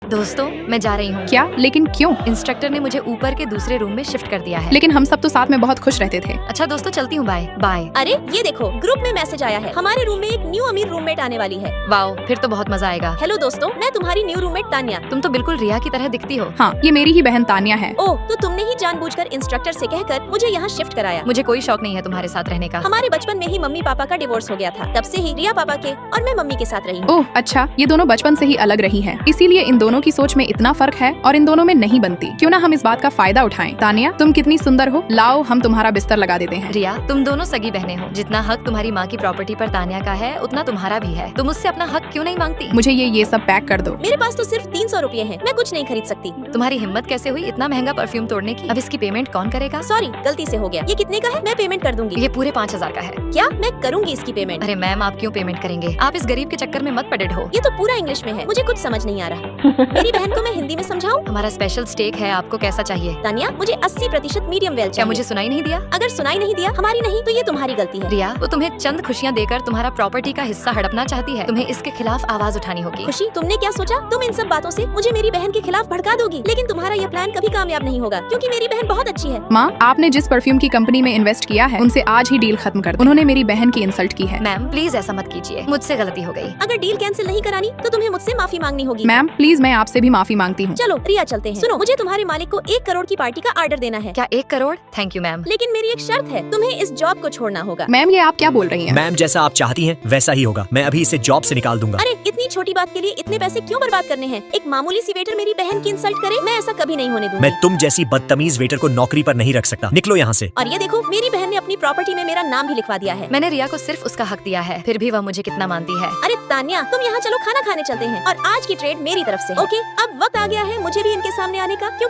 दोस्तों मैं जा रही हूँ। क्या? लेकिन क्यों? इंस्ट्रक्टर ने मुझे ऊपर के दूसरे रूम में शिफ्ट कर दिया है। लेकिन हम सब तो साथ में बहुत खुश रहते थे। अच्छा दोस्तों चलती हूँ, बाय बाय। अरे ये देखो, ग्रुप में मैसेज आया है, हमारे रूम में एक न्यू अमीर रूममेट आने वाली है। वाओ, फिर तो बहुत मजा आएगा। हेलो दोस्तों, मैं तुम्हारी न्यू रूममेट तान्या। तुम तो बिल्कुल रिया की तरह दिखती हो। हाँ, ये मेरी ही बहन तान्या है। ओह, तो तुमने ही जानबूझकर इंस्ट्रक्टर से कहकर मुझे यहाँ शिफ्ट कराया। मुझे कोई शौक नहीं है तुम्हारे साथ रहने का। हमारे बचपन में ही मम्मी पापा का डिवोर्स हो गया था, तब से ही रिया पापा के और मैं मम्मी के साथ रही हूँ। ओह अच्छा, ये दोनों बचपन से ही अलग रही हैं, इसीलिए इन दोनों की सोच में इतना फर्क है और इन दोनों में नहीं बनती। क्यों ना हम इस बात का फायदा उठाएं। तान्या, तुम कितनी सुंदर हो, लाओ हम तुम्हारा बिस्तर लगा देते हैं। रिया, तुम दोनों सगी बहनें हो। जितना हक तुम्हारी माँ की प्रॉपर्टी पर तान्या का है, उतना तुम्हारा भी है। तुम उससे अपना हक क्यों नहीं मांगती? मुझे ये सब पैक कर दो। मेरे पास तो सिर्फ 300 रुपए हैं, मैं कुछ नहीं खरीद सकती। तुम्हारी हिम्मत कैसे हुई इतना महंगा परफ्यूम तोड़ने की? अब इसकी पेमेंट कौन करेगा? सॉरी, गलती से हो गया। ये कितने का है? मैं पेमेंट कर दूंगी। ये पूरे 5000 का है। क्या? मैं करूंगी इसकी पेमेंट। अरे मैम, आप क्यों पेमेंट करेंगे? आप इस गरीब के चक्कर में मत पड़े हो। ये तो पूरा इंग्लिश में है, मुझे कुछ समझ नहीं आ रहा। मेरी बहन को मैं हिंदी में समझाऊं? हमारा स्पेशल स्टेक है, आपको कैसा चाहिए? तान्या, मुझे 80% मीडियम वेल क्या चाहिए। मुझे सुनाई नहीं दिया? अगर सुनाई नहीं दिया, हमारी नहीं तो ये तुम्हारी गलती है। रिया, वो तुम्हें चंद खुशियाँ देकर तुम्हारा प्रॉपर्टी का हिस्सा हड़पना चाहती है। तुम्हें इसके खिलाफ आवाज उठानी होगी। खुशी, तुमने क्या सोचा? तुम इन सब बातों से मुझे मेरी बहन के खिलाफ भड़का दोगी, लेकिन तुम्हारा यह प्लान कभी कामयाब नहीं होगा, क्योंकि मेरी बहन बहुत अच्छी है। माँ, आपने जिस परफ्यूम की कंपनी में इन्वेस्ट किया है, उनसे आज ही डील खत्म कर दो। उन्होंने मेरी बहन की इंसल्ट की है। मैम प्लीज ऐसा मत कीजिए, मुझसे गलती हो गई। अगर डील कैंसिल नहीं करानी तो तुम्हें मुझसे माफी मांगनी होगी। मैम प्लीज, मैं आपसे भी माफी मांगती हूँ। चलो रिया, चलते हैं। सुनो, मुझे तुम्हारे मालिक को 1 करोड़ की पार्टी का ऑर्डर देना है। क्या 1 करोड़? Thank you ma'am. लेकिन मेरी एक शर्त है, तुम्हें इस जॉब को छोड़ना होगा। मैम, ये आप क्या बोल रही हैं? मैम, जैसा आप चाहती हैं वैसा ही होगा। मैं अभी इसे जॉब से निकाल दूंगा। अरे इतनी छोटी बात के लिए इतने पैसे क्यों बर्बाद करने हैं? एक मामूली सी वेटर मेरी बहन की इंसल्ट करे, मैं ऐसा कभी नहीं होने दूंगी। मैं तुम जैसी बदतमीज वेटर को नौकरी पर नहीं रख सकता। निकलो यहाँ से। और ये देखो, मेरी बहन ने अपनी प्रॉपर्टी में मेरा नाम भी लिखवा दिया है। मैंने रिया को सिर्फ उसका हक दिया है, फिर भी वह मुझे कितना मानती है। अरे तान्या, तुम यहाँ चलो, खाना खाने चलते हैं और आज की ट्रेड मेरी तरफ से। ओके, अब वक्त आ गया है मुझे भी इनके सामने आने का, क्योंकि